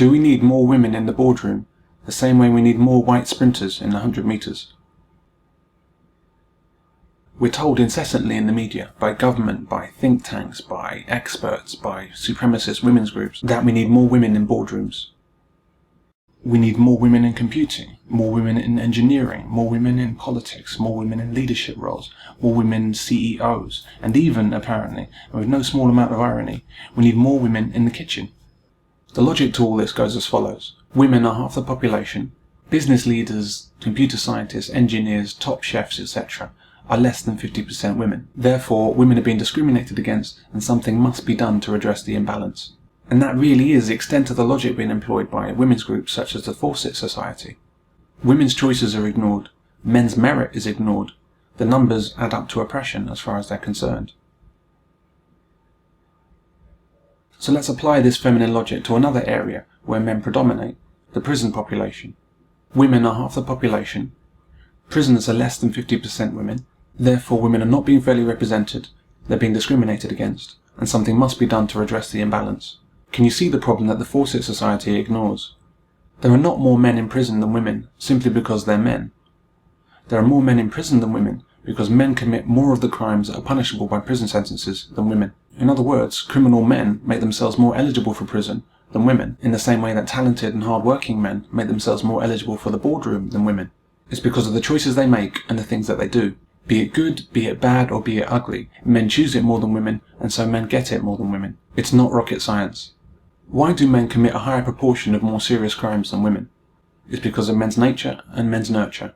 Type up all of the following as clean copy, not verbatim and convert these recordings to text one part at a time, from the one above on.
Do we need more women in the boardroom the same way we need more white sprinters in the 100 metres? We're told incessantly in the media, by government, by think tanks, by experts, by supremacist women's groups, that we need more women in boardrooms. We need more women in computing, more women in engineering, more women in politics, more women in leadership roles, more women CEOs, and even, apparently, and with no small amount of irony, we need more women in the kitchen. The logic to all this goes as follows. Women are half the population. Business leaders, computer scientists, engineers, top chefs, etc. are less than 50% women. Therefore, women are being discriminated against, and something must be done to redress the imbalance. And that really is the extent of the logic being employed by women's groups such as the Fawcett Society. Women's choices are ignored, men's merit is ignored, the numbers add up to oppression as far as they're concerned. So let's apply this feminine logic to another area where men predominate, the prison population. Women are half the population, prisoners are less than 50% women, therefore women are not being fairly represented, they're being discriminated against, and something must be done to redress the imbalance. Can you see the problem that the Fawcett Society ignores? There are not more men in prison than women, simply because they're men. There are more men in prison than women, because men commit more of the crimes that are punishable by prison sentences than women. In other words, criminal men make themselves more eligible for prison than women, in the same way that talented and hard-working men make themselves more eligible for the boardroom than women. It's because of the choices they make and the things that they do. Be it good, be it bad, or be it ugly, men choose it more than women, and so men get it more than women. It's not rocket science. Why do men commit a higher proportion of more serious crimes than women? It's because of men's nature and men's nurture.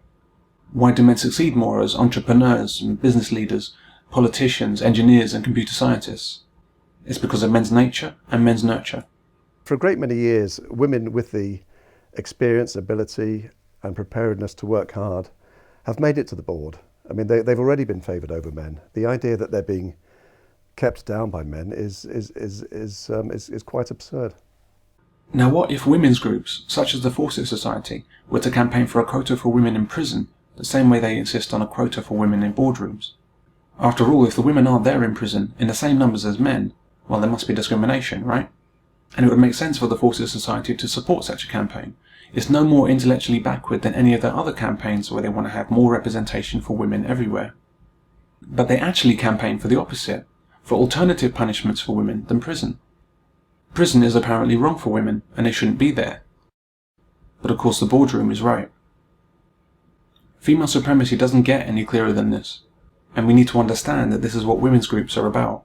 Why do men succeed more as entrepreneurs and business leaders, politicians, engineers and computer scientists? It's because of men's nature and men's nurture. For a great many years, women with the experience, ability and preparedness to work hard have made it to the board. I mean, they've already been favoured over men. The idea that they're being kept down by men is quite absurd. Now what if women's groups, such as the Fawcett Society, were to campaign for a quota for women in prison, the same way they insist on a quota for women in boardrooms? After all, if the women aren't there in prison, in the same numbers as men, well, there must be discrimination, right? And it would make sense for the Fawcett Society to support such a campaign. It's no more intellectually backward than any of their other campaigns where they want to have more representation for women everywhere. But they actually campaign for the opposite, for alternative punishments for women than prison. Prison is apparently wrong for women, and they shouldn't be there. But of course the boardroom is right. Female supremacy doesn't get any clearer than this, and we need to understand that this is what women's groups are about.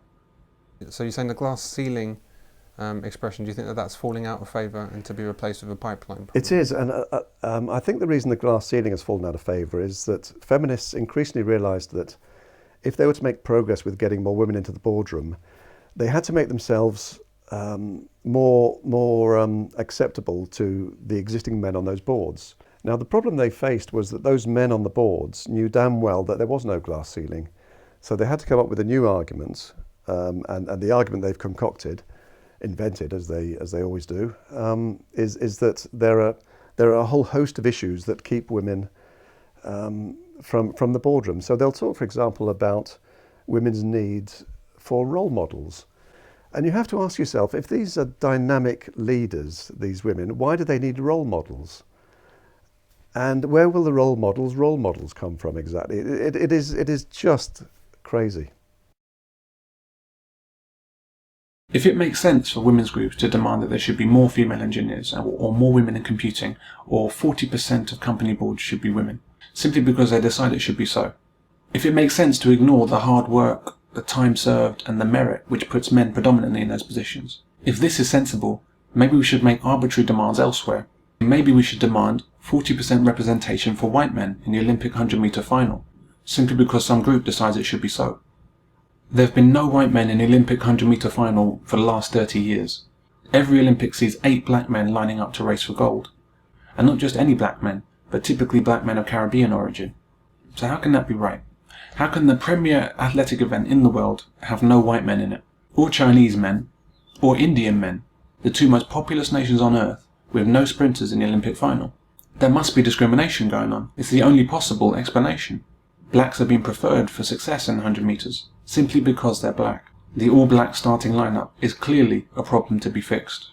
So you're saying the glass ceiling expression, do you think that that's falling out of favour and to be replaced with a pipeline? It is, and I think the reason the glass ceiling has fallen out of favour is that feminists increasingly realised that if they were to make progress with getting more women into the boardroom, they had to make themselves more acceptable to the existing men on those boards. Now the problem they faced was that those men on the boards knew damn well that there was no glass ceiling, so they had to come up with a new argument, and the argument they've invented as they always do, is that there are a whole host of issues that keep women from the boardroom. So they'll talk, for example, about women's need for role models. And you have to ask yourself, if these are dynamic leaders, these women, why do they need role models? And where will the role models come from exactly? It is just crazy. If it makes sense for women's groups to demand that there should be more female engineers or more women in computing, or 40% of company boards should be women, simply because they decide it should be so. If it makes sense to ignore the hard work, the time served and the merit which puts men predominantly in those positions. If this is sensible, maybe we should make arbitrary demands elsewhere. Maybe we should demand 40% representation for white men in the Olympic 100-metre final, simply because some group decides it should be so. There have been no white men in the Olympic 100-metre final for the last 30 years. Every Olympic sees 8 black men lining up to race for gold. And not just any black men, but typically black men of Caribbean origin. So how can that be right? How can the premier athletic event in the world have no white men in it? Or Chinese men? Or Indian men? The two most populous nations on earth, with no sprinters in the Olympic final? There must be discrimination going on. It's the only possible explanation. Blacks are being preferred for success in 100 metres, simply because they're black. The all-black starting lineup is clearly a problem to be fixed.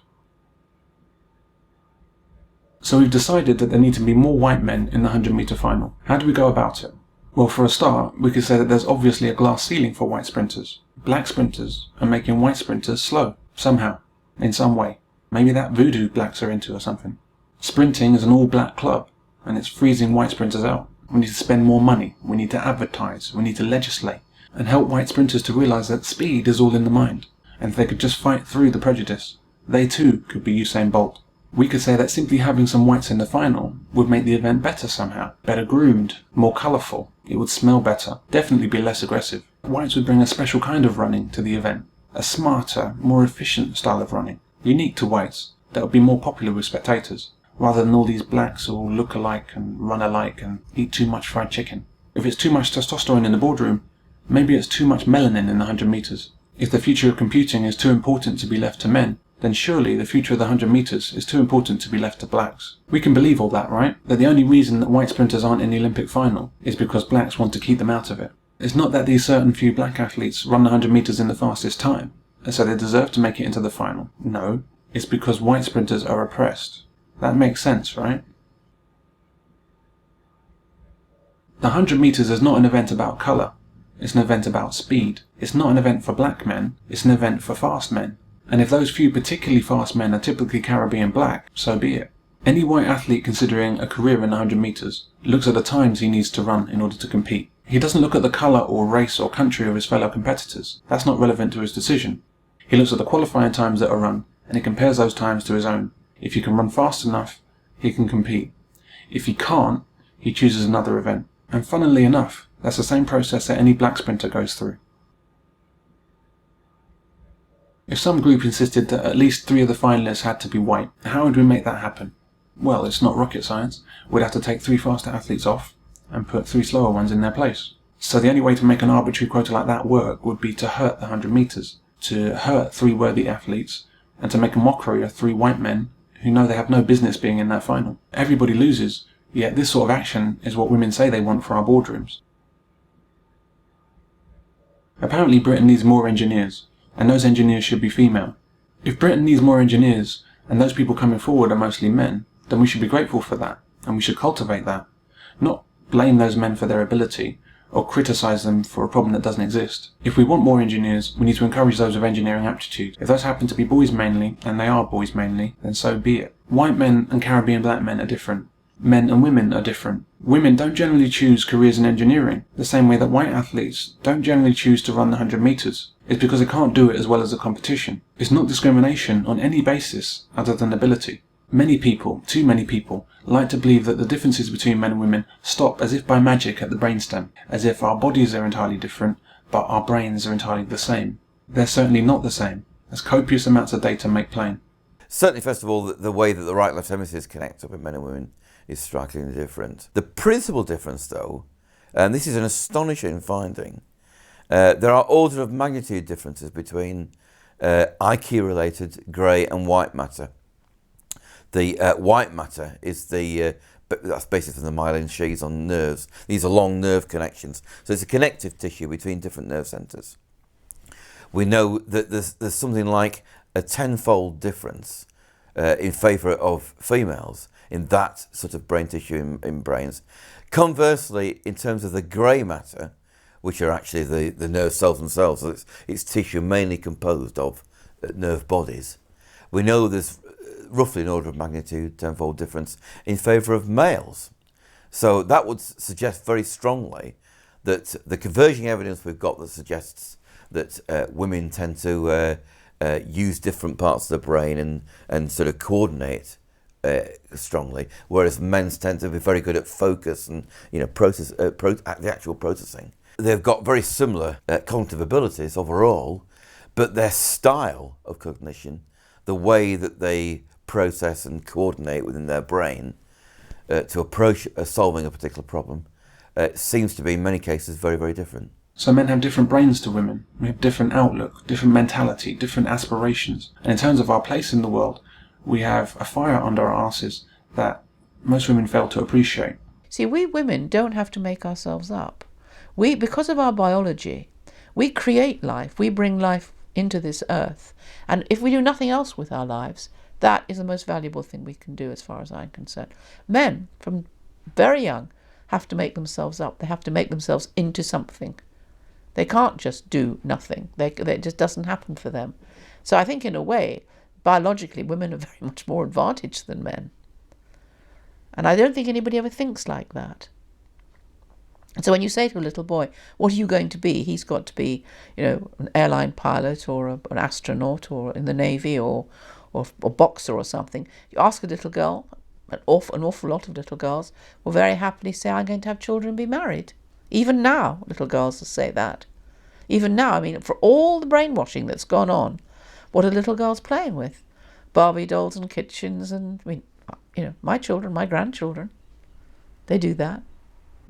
So we've decided that there need to be more white men in the 100-metre final. How do we go about it? Well, for a start, we could say that there's obviously a glass ceiling for white sprinters. Black sprinters are making white sprinters slow, somehow, in some way. Maybe that voodoo blacks are into or something. Sprinting is an all-black club, and it's freezing white sprinters out. We need to spend more money, we need to advertise, we need to legislate, and help white sprinters to realise that speed is all in the mind, and if they could just fight through the prejudice, they too could be Usain Bolt. We could say that simply having some whites in the final would make the event better somehow, better groomed, more colourful, it would smell better, definitely be less aggressive. Whites would bring a special kind of running to the event, a smarter, more efficient style of running, unique to whites, that would be more popular with spectators, rather than all these blacks who all look alike and run alike and eat too much fried chicken. If it's too much testosterone in the boardroom, maybe it's too much melanin in the 100 metres. If the future of computing is too important to be left to men, then surely the future of the 100 metres is too important to be left to blacks. We can believe all that, right? That the only reason that white sprinters aren't in the Olympic final is because blacks want to keep them out of it. It's not that these certain few black athletes run the 100 metres in the fastest time, and so they deserve to make it into the final. No, it's because white sprinters are oppressed. That makes sense, right? The 100 metres is not an event about colour. It's an event about speed. It's not an event for black men, it's an event for fast men. And if those few particularly fast men are typically Caribbean black, so be it. Any white athlete considering a career in the 100 metres looks at the times he needs to run in order to compete. He doesn't look at the colour or race or country of his fellow competitors. That's not relevant to his decision. He looks at the qualifying times that are run, and he compares those times to his own. If he can run fast enough, he can compete. If he can't, he chooses another event. And funnily enough, that's the same process that any black sprinter goes through. If some group insisted that at least 3 of the finalists had to be white, how would we make that happen? Well, it's not rocket science. We'd have to take 3 faster athletes off and put 3 slower ones in their place. So the only way to make an arbitrary quota like that work would be to hurt the 100 metres, to hurt 3 worthy athletes, and to make a mockery of 3 white men who know they have no business being in that final. Everybody loses, yet this sort of action is what women say they want for our boardrooms. Apparently Britain needs more engineers, and those engineers should be female. If Britain needs more engineers, and those people coming forward are mostly men, then we should be grateful for that, and we should cultivate that. Not blame those men for their ability, or criticise them for a problem that doesn't exist. If we want more engineers, we need to encourage those with engineering aptitude. If those happen to be boys mainly, and they are boys mainly, then so be it. White men and Caribbean black men are different. Men and women are different. Women don't generally choose careers in engineering, the same way that white athletes don't generally choose to run the 100 metres. It's because they can't do it as well as the competition. It's not discrimination on any basis other than ability. Many people, too many people, like to believe that the differences between men and women stop as if by magic at the brainstem, as if our bodies are entirely different, but our brains are entirely the same. They're certainly not the same, as copious amounts of data make plain. Certainly, first of all, the way that the right-left hemispheres connect up in men and women is strikingly different. The principal difference, though, and this is an astonishing finding, there are order of magnitude differences between IQ-related grey and white matter. The white matter is that's basically from the myelin sheaths on nerves. These are long nerve connections. So it's a connective tissue between different nerve centres. We know that there's something like a 10-fold difference in favour of females in that sort of brain tissue in brains. Conversely, in terms of the grey matter, which are actually the nerve cells themselves, so it's tissue mainly composed of nerve bodies, we know there's roughly an order of magnitude 10-fold difference in favour of males. So that would suggest very strongly that the converging evidence we've got that suggests that women tend to use different parts of the brain and sort of coordinate strongly, whereas men tend to be very good at focus and process the actual processing. They've got very similar cognitive abilities overall, but their style of cognition, the way that they process and coordinate within their brain to approach solving a particular problem seems to be in many cases very, very different. So men have different brains to women. We have different outlook, different mentality, different aspirations. And in terms of our place in the world, we have a fire under our arses that most women fail to appreciate. See, we women don't have to make ourselves up. Because of our biology, we create life, we bring life into this earth. And if we do nothing else with our lives, That is the most valuable thing we can do as far as I'm concerned. Men, from very young, have to make themselves up. They have to make themselves into something. They can't just do nothing. It just doesn't happen for them. So I think in a way, biologically, women are very much more advantaged than men. And I don't think anybody ever thinks like that. And so when you say to a little boy, what are you going to be? He's got to be, an airline pilot or an astronaut or in the Navy or a boxer or something. You ask a little girl, an awful lot of little girls will very happily say, I'm going to have children and be married. Even now, little girls will say that. Even now, I mean, for all the brainwashing that's gone on, what are little girls playing with? Barbie dolls and kitchens and, my children, my grandchildren, they do that.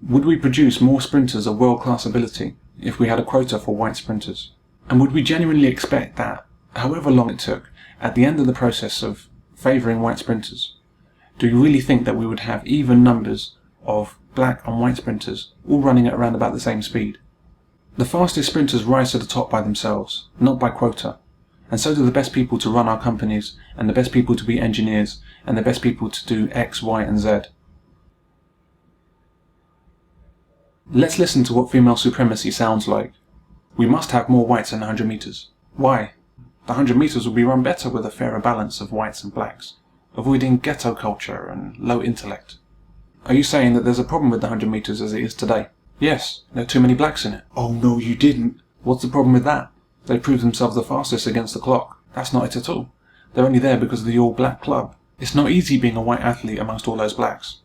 Would we produce more sprinters of world-class ability if we had a quota for white sprinters? And would we genuinely expect that, however long it took, at the end of the process of favouring white sprinters, do you really think that we would have even numbers of black and white sprinters all running at around about the same speed? The fastest sprinters rise to the top by themselves, not by quota. And so do the best people to run our companies, and the best people to be engineers, and the best people to do X, Y, and Z. Let's listen to what female supremacy sounds like. We must have more whites in the 100 metres. Why? The 100 metres will be run better with a fairer balance of whites and blacks, avoiding ghetto culture and low intellect. Are you saying that there's a problem with the 100 metres as it is today? Yes, there are too many blacks in it. Oh no, you didn't. What's the problem with that? They proved themselves the fastest against the clock. That's not it at all. They're only there because of the all-black club. It's not easy being a white athlete amongst all those blacks.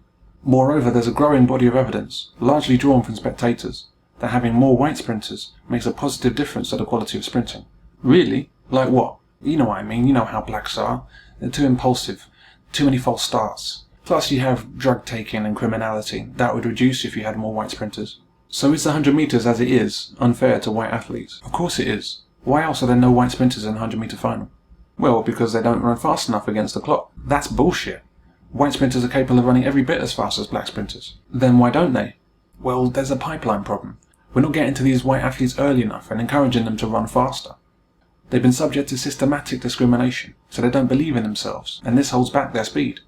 Moreover, there's a growing body of evidence, largely drawn from spectators, that having more white sprinters makes a positive difference to the quality of sprinting. Really? Like what? You know what I mean, you know how blacks are. They're too impulsive, too many false starts. Plus you have drug taking and criminality. That would reduce if you had more white sprinters. So is the 100 metres as it is unfair to white athletes? Of course it is. Why else are there no white sprinters in the 100 metre final? Well, because they don't run fast enough against the clock. That's bullshit. White sprinters are capable of running every bit as fast as black sprinters. Then why don't they? Well, there's a pipeline problem. We're not getting to these white athletes early enough and encouraging them to run faster. They've been subject to systematic discrimination, so they don't believe in themselves, and this holds back their speed.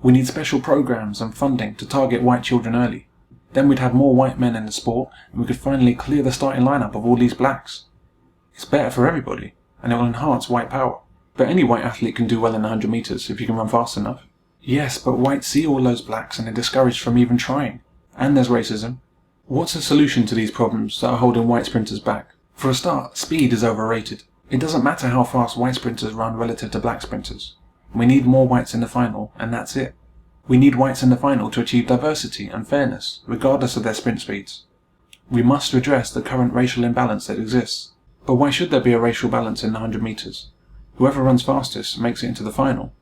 We need special programs and funding to target white children early. Then we'd have more white men in the sport, and we could finally clear the starting lineup of all these blacks. It's better for everybody, and it will enhance white power. But any white athlete can do well in 100 metres if you can run fast enough. Yes, but whites see all those blacks and are discouraged from even trying. And there's racism. What's the solution to these problems that are holding white sprinters back? For a start, speed is overrated. It doesn't matter how fast white sprinters run relative to black sprinters. We need more whites in the final, and that's it. We need whites in the final to achieve diversity and fairness, regardless of their sprint speeds. We must redress the current racial imbalance that exists. But why should there be a racial balance in the 100 metres? Whoever runs fastest makes it into the final.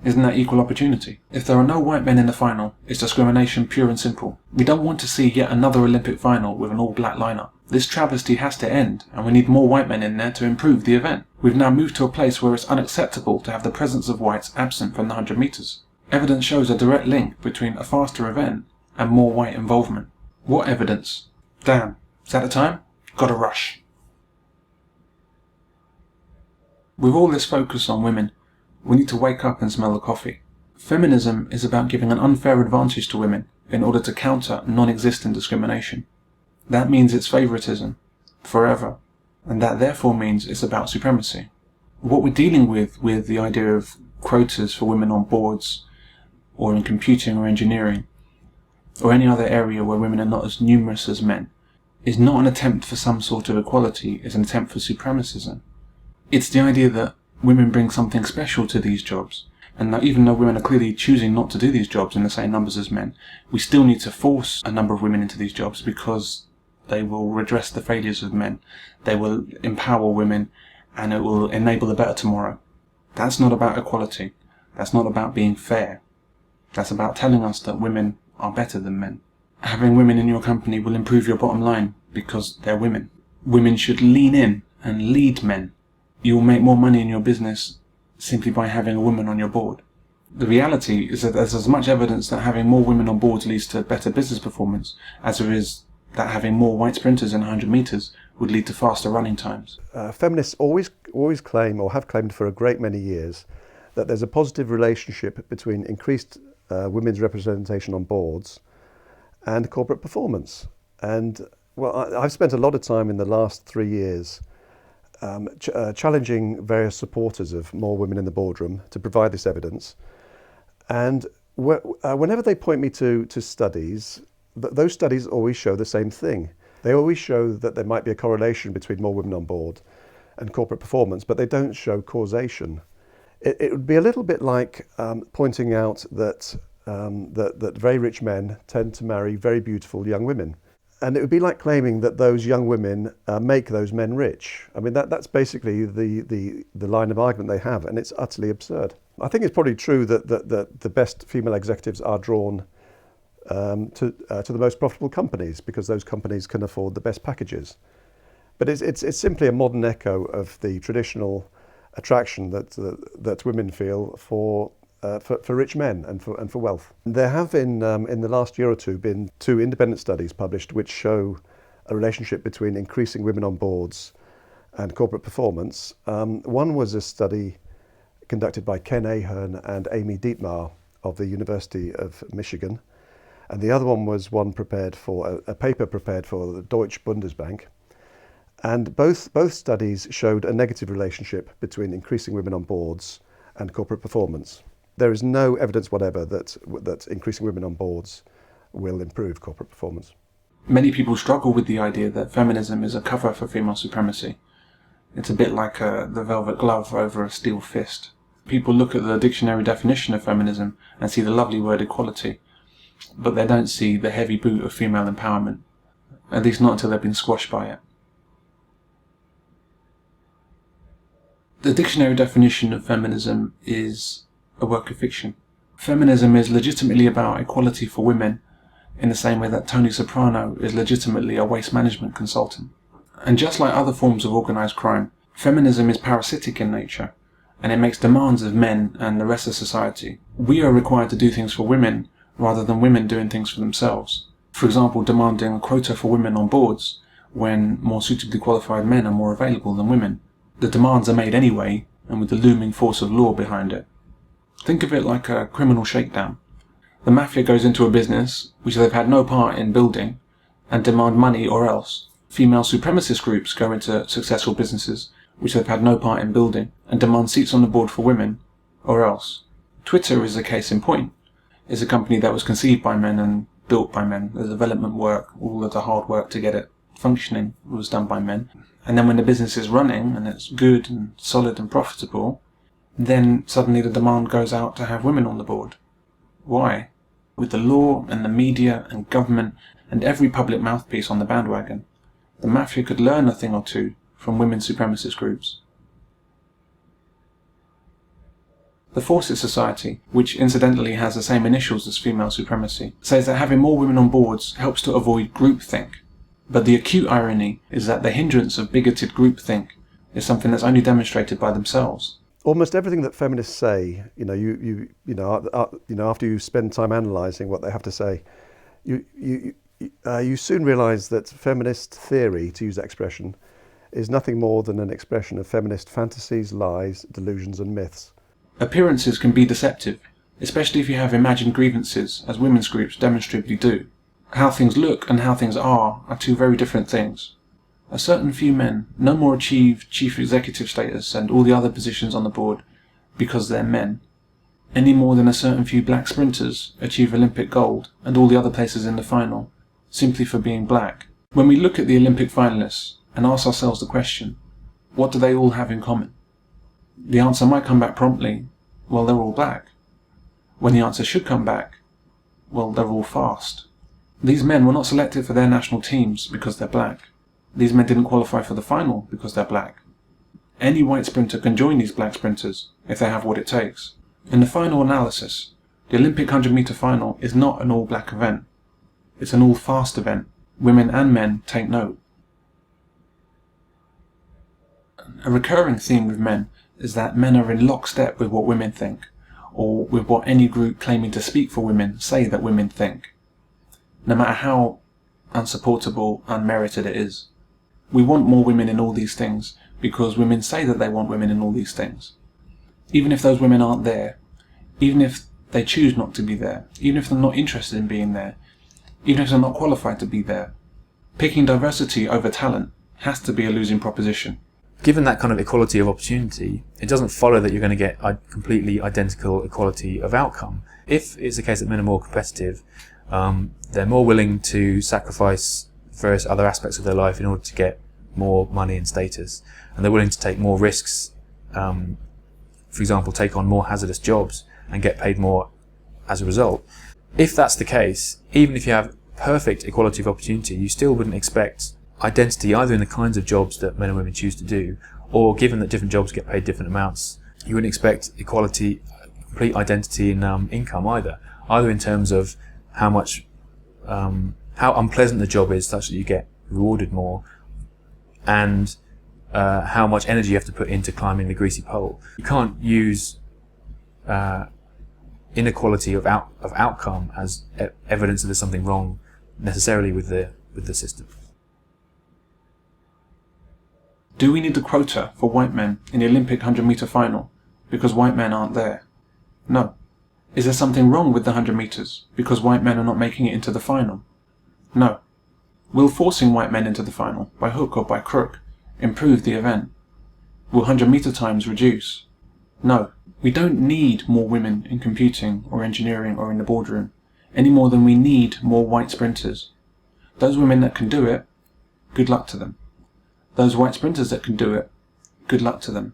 Isn't that equal opportunity? If there are no white men in the final, it's discrimination pure and simple. We don't want to see yet another Olympic final with an all-black lineup. This travesty has to end, and we need more white men in there to improve the event. We've now moved to a place where it's unacceptable to have the presence of whites absent from the 100 metres. Evidence shows a direct link between a faster event and more white involvement. What evidence? Damn, is that the time? Gotta rush. With all this focus on women, we need to wake up and smell the coffee. Feminism is about giving an unfair advantage to women in order to counter non-existent discrimination. That means it's favouritism, forever, and that therefore means it's about supremacy. What we're dealing with the idea of quotas for women on boards, or in computing or engineering, or any other area where women are not as numerous as men, is not an attempt for some sort of equality, it's an attempt for supremacism. It's the idea that women bring something special to these jobs, and that even though women are clearly choosing not to do these jobs in the same numbers as men, we still need to force a number of women into these jobs because they will redress the failures of men, they will empower women, and it will enable a better tomorrow. That's not about equality, that's not about being fair, that's about telling us that women are better than men. Having women in your company will improve your bottom line because they're women. Women should lean in and lead men. You will make more money in your business simply by having a woman on your board. The reality is that there's as much evidence that having more women on boards leads to better business performance as there is that having more white sprinters in 100 metres would lead to faster running times. Feminists always claim, or have claimed for a great many years, that there's a positive relationship between increased women's representation on boards and corporate performance. And well, I've spent a lot of time in the last 3 years challenging various supporters of more women in the boardroom to provide this evidence. And whenever they point me to studies, those studies always show the same thing. They always show that there might be a correlation between more women on board and corporate performance, but they don't show causation. It would be a little bit like pointing out that very rich men tend to marry very beautiful young women. And it would be like claiming that those young women make those men rich. I mean, that's basically the line of argument they have, and it's utterly absurd. I think it's probably true that the best female executives are drawn to the most profitable companies because those companies can afford the best packages. But it's simply a modern echo of the traditional attraction that women feel for rich men and for wealth. There have in the last year or two been 2 independent studies published which show a relationship between increasing women on boards and corporate performance. One was a study conducted by Ken Ahern and Amy Dietmar of the University of Michigan, and the other one was one prepared for a paper prepared for the Deutsche Bundesbank. And both studies showed a negative relationship between increasing women on boards and corporate performance. There is no evidence whatever that increasing women on boards will improve corporate performance. Many people struggle with the idea that feminism is a cover for female supremacy. It's a bit like the velvet glove over a steel fist. People look at the dictionary definition of feminism and see the lovely word equality, but they don't see the heavy boot of female empowerment, at least not until they've been squashed by it. The dictionary definition of feminism is a work of fiction. Feminism is legitimately about equality for women in the same way that Tony Soprano is legitimately a waste management consultant. And just like other forms of organised crime, feminism is parasitic in nature, and it makes demands of men and the rest of society. We are required to do things for women rather than women doing things for themselves. For example, demanding a quota for women on boards when more suitably qualified men are more available than women. The demands are made anyway, and with the looming force of law behind it. Think of it like a criminal shakedown. The mafia goes into a business which they've had no part in building and demand money or else. Female supremacist groups go into successful businesses which they've had no part in building and demand seats on the board for women or else. Twitter is a case in point. It's a company that was conceived by men and built by men. The development work, all of the hard work to get it functioning was done by men. And then when the business is running and it's good and solid and profitable, then suddenly the demand goes out to have women on the board. Why? With the law and the media and government and every public mouthpiece on the bandwagon, the mafia could learn a thing or two from women supremacist groups. The Fawcett Society, which incidentally has the same initials as female supremacy, says that having more women on boards helps to avoid groupthink. But the acute irony is that the hindrance of bigoted groupthink is something that's only demonstrated by themselves. Almost everything that feminists say, after you spend time analysing what they have to say, you soon realise that feminist theory, to use that expression, is nothing more than an expression of feminist fantasies, lies, delusions and myths. Appearances can be deceptive, especially if you have imagined grievances, as women's groups demonstrably do. How things look and how things are 2 very different things. A certain few men no more achieve chief executive status and all the other positions on the board because they're men, any more than a certain few black sprinters achieve Olympic gold and all the other places in the final simply for being black. When we look at the Olympic finalists and ask ourselves the question, what do they all have in common? The answer might come back promptly, well, they're all black. When the answer should come back, well, they're all fast. These men were not selected for their national teams because they're black. These men didn't qualify for the final because they're black. Any white sprinter can join these black sprinters if they have what it takes. In the final analysis, the Olympic 100-metre final is not an all-black event. It's an all-fast event. Women and men take note. A recurring theme with men is that men are in lockstep with what women think, or with what any group claiming to speak for women say that women think, no matter how unsupportable, unmerited it is. We want more women in all these things because women say that they want women in all these things. even if those women aren't there, even if they choose not to be there, even if they're not interested in being there, even if they're not qualified to be there, picking diversity over talent has to be a losing proposition. Given that kind of equality of opportunity, it doesn't follow that you're going to get a completely identical equality of outcome. If it's the case that men are more competitive, they're more willing to sacrifice various other aspects of their life in order to get more money and status, and they're willing to take more risks, for example, take on more hazardous jobs and get paid more as a result. If that's the case, even if you have perfect equality of opportunity, you still wouldn't expect identity either in the kinds of jobs that men and women choose to do, or given that different jobs get paid different amounts, you wouldn't expect equality, complete identity in income either in terms of how much, how unpleasant the job is such that you get rewarded more, and how much energy you have to put into climbing the greasy pole. You can't use inequality of outcome as evidence that there's something wrong necessarily with the system. Do we need a quota for white men in the Olympic 100-metre final because white men aren't there? No. Is there something wrong with the 100 metres because white men are not making it into the final? No. Will forcing white men into the final, by hook or by crook, improve the event? Will 100-metre times reduce? No. We don't need more women in computing or engineering or in the boardroom, any more than we need more white sprinters. Those women that can do it, good luck to them. Those white sprinters that can do it, good luck to them.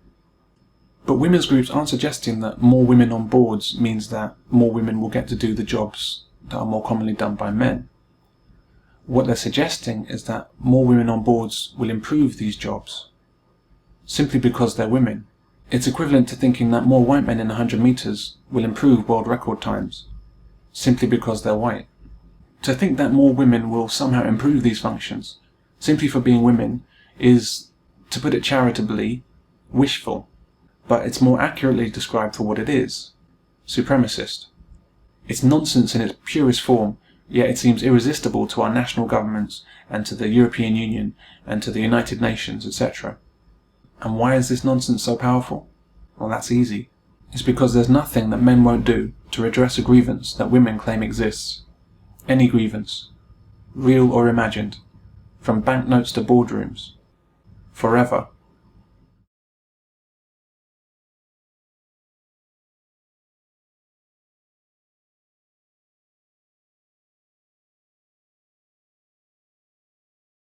But women's groups aren't suggesting that more women on boards means that more women will get to do the jobs that are more commonly done by men. What they're suggesting is that more women on boards will improve these jobs, simply because they're women. It's equivalent to thinking that more white men in 100 metres will improve world record times, simply because they're white. To think that more women will somehow improve these functions, simply for being women, is, to put it charitably, wishful, but it's more accurately described for what it is: supremacist. It's nonsense in its purest form, yet it seems irresistible to our national governments and to the European Union and to the United Nations, etc. And why is this nonsense so powerful? Well, that's easy. It's because there's nothing that men won't do to redress a grievance that women claim exists. Any grievance, real or imagined, from banknotes to boardrooms, forever.